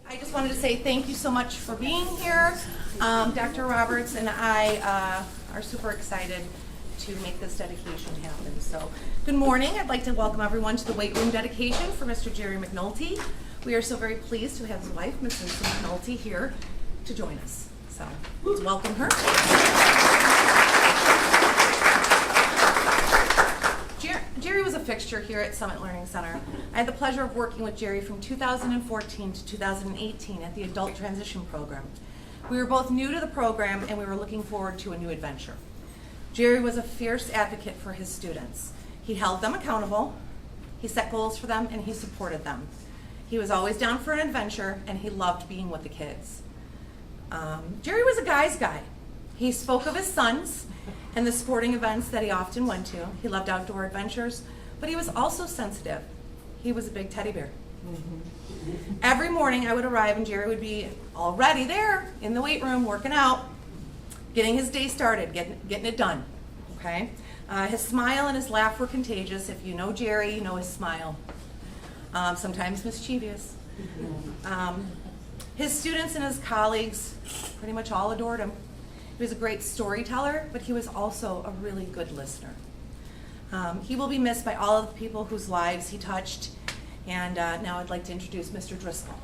I just wanted to say thank you so much for being here. Dr. Roberts and I are super excited to make this dedication happen. So, good morning. I'd like to welcome everyone to the weight room dedication for Mr. Jerry McNulty. We are so very pleased to have his wife, Mrs. McNulty, here to join us. So, let's welcome her. Jerry was a fixture here at Summit Learning Center. I had the pleasure of working with Jerry from 2014 to 2018 at the Adult Transition Program. We were both new to the program and we were looking forward to a new adventure. Jerry was a fierce advocate for his students. He held them accountable, he set goals for them, and he supported them. He was always down for an adventure and he loved being with the kids. Jerry was a guy's guy. He spoke of his sons and the sporting events that he often went to. He loved outdoor adventures, but he was also sensitive. He was a big teddy bear. Every morning I would arrive and Jerry would be already there in the weight room working out, getting his day started, getting it done, okay? His smile and his laugh were contagious. If you know Jerry, you know his smile. Sometimes mischievous. His students and his colleagues pretty much all adored him. He was a great storyteller, but he was also a really good listener. He will be missed by all of the people whose lives he touched. And now I'd like to introduce Mr. Driscoll.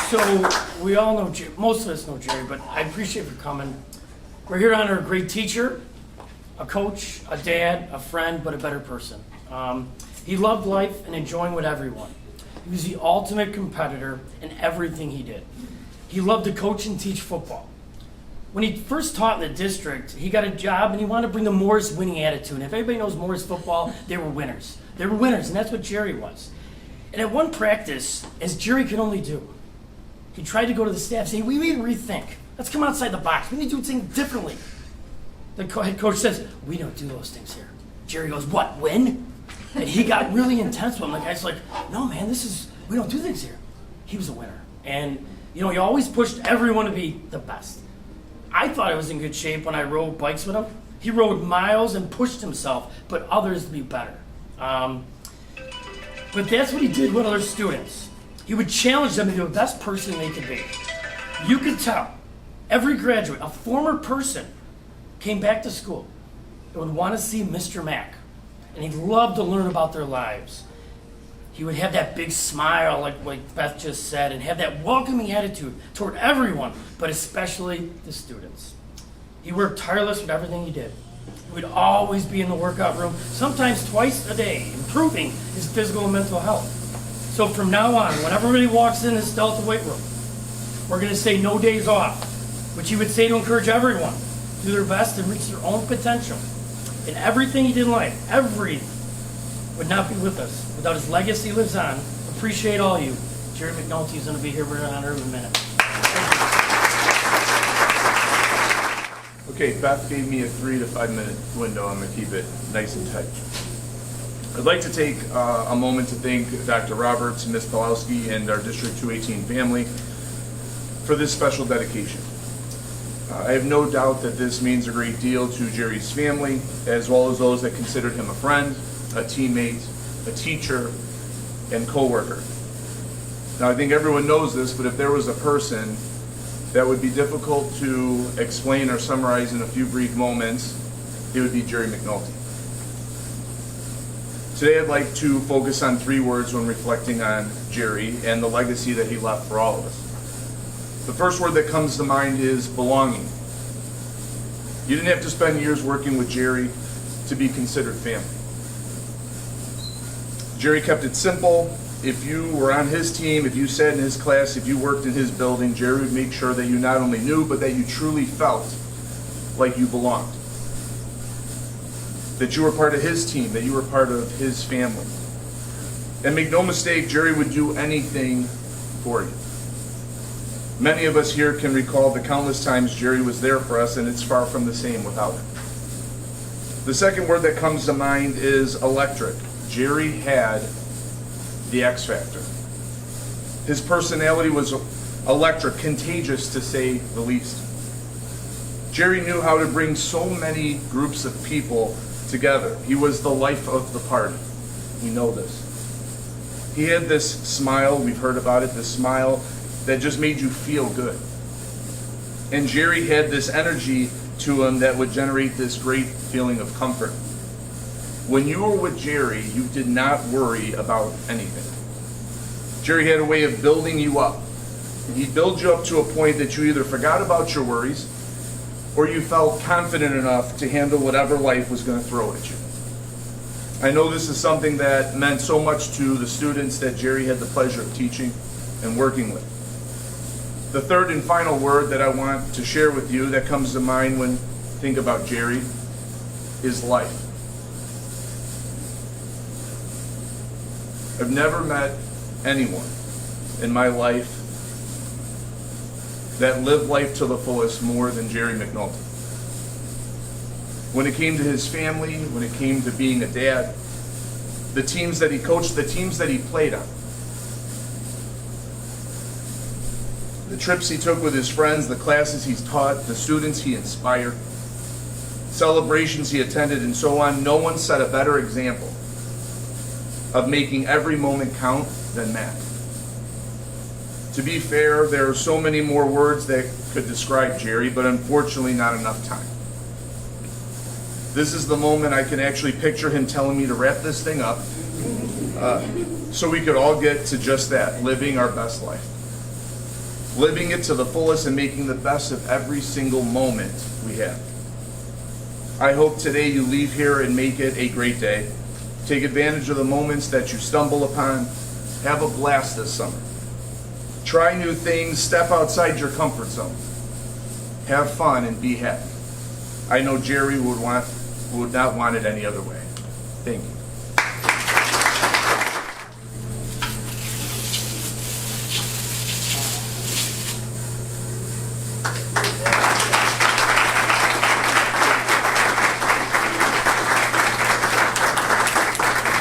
So we all know Jerry, most of us know Jerry, but I appreciate you coming. We're here to honor a great teacher, a coach, a dad, a friend, but a better person. He loved life and enjoying with everyone. He was the ultimate competitor in everything he did. He loved to coach and teach football. When he first taught in the district, he got a job and he wanted to bring the Moors winning attitude. And if anybody knows Moors football, they were winners. They were winners, and that's what Jerry was. And at one practice, as Jerry could only do, he tried to go to the staff saying, we need to rethink. Let's come outside the box. We need to do things differently. The head coach says, we don't do those things here. Jerry goes, what, win? And he got really intense with him. The guy's like, no, man, we don't do things here. He was a winner. And, he always pushed everyone to be the best. I thought I was in good shape when I rode bikes with him. He rode miles and pushed himself, but others to be better. But that's what he did with other students. He would challenge them to be the best person they could be. You could tell every graduate, a former person, came back to school and would want to see Mr. Mack. And he'd love to learn about their lives. He would have that big smile, like Beth just said, and have that welcoming attitude toward everyone, but especially the students. He worked tireless with everything he did. He would always be in the workout room, sometimes twice a day, improving his physical and mental health. So from now on, when everybody walks in this Delta weight room, we're going to say no days off, which he would say to encourage everyone to do their best and reach their own potential. And everything he did in life, would not be with us without his legacy lives on. Appreciate all you. Jerry McNulty is going to be here. We're going to honor him in a minute. Okay, Beth gave me a 3 to 5 minute window. I'm going to keep it nice and tight. I'd like to take a moment to thank Dr. Roberts, Ms. Pawlowski, and our District 218 family for this special dedication. I have no doubt that this means a great deal to Jerry's family, as well as those that considered him a friend, a teammate, a teacher, and co-worker. Now, I think everyone knows this, but if there was a person that would be difficult to explain or summarize in a few brief moments, it would be Jerry McNulty. Today, I'd like to focus on 3 words when reflecting on Jerry and the legacy that he left for all of us. The first word that comes to mind is belonging. You didn't have to spend years working with Jerry to be considered family. Jerry kept it simple. If you were on his team, if you sat in his class, if you worked in his building, Jerry would make sure that you not only knew, but that you truly felt like you belonged. That you were part of his team, that you were part of his family. And make no mistake, Jerry would do anything for you. Many of us here can recall the countless times Jerry was there for us, and it's far from the same without him. The second word that comes to mind is electric. Jerry had the X factor. His personality was electric, contagious to say the least. Jerry knew how to bring so many groups of people together. He was the life of the party. We know this. He had this smile, we've heard about it, this smile that just made you feel good. And Jerry had this energy to him that would generate this great feeling of comfort. When you were with Jerry, you did not worry about anything. Jerry had a way of building you up. And he'd build you up to a point that you either forgot about your worries or you felt confident enough to handle whatever life was going to throw at you. I know this is something that meant so much to the students that Jerry had the pleasure of teaching and working with. The third and final word that I want to share with you that comes to mind when you think about Jerry is life. I've never met anyone in my life that lived life to the fullest more than Jerry McNulty. When it came to his family, when it came to being a dad, the teams that he coached, the teams that he played on, the trips he took with his friends, the classes he's taught, the students he inspired, celebrations he attended, and so on, no one set a better example of making every moment count than Matt. To be fair, there are so many more words that could describe Jerry, but unfortunately not enough time. This is the moment I can actually picture him telling me to wrap this thing up so we could all get to just that, living our best life. Living it to the fullest and making the best of every single moment we have. I hope today you leave here and make it a great day. Take advantage of the moments that you stumble upon. Have a blast this summer. Try new things, step outside your comfort zone. Have fun and be happy. I know Jerry would not want it any other way. Thank you.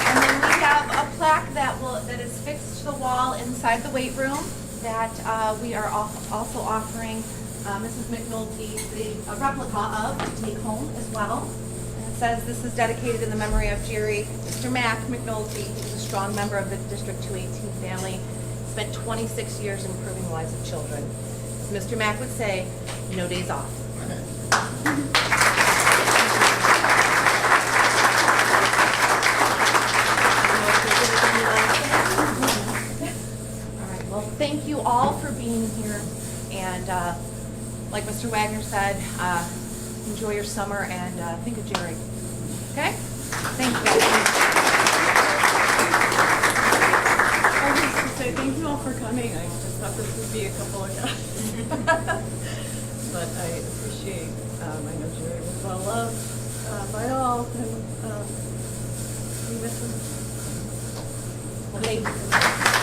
And then we have a plaque that is fixed to the wall inside the weight room that we are also offering Mrs. McNulty a replica of to take home as well. And it says this is dedicated in the memory of Jerry. Mr. Mac McNulty, he was a strong member of the District 218 family, spent 26 years improving the lives of children. As Mr. Mac would say, no days off. Thank you all for being here, and like Mr. Wagner said, enjoy your summer and think of Jerry. Okay? Thank you. I was just to say thank you all for coming. I just thought this would be a couple of guys. But I appreciate, I know Jerry was well loved by all, and we miss him. Well, thank you.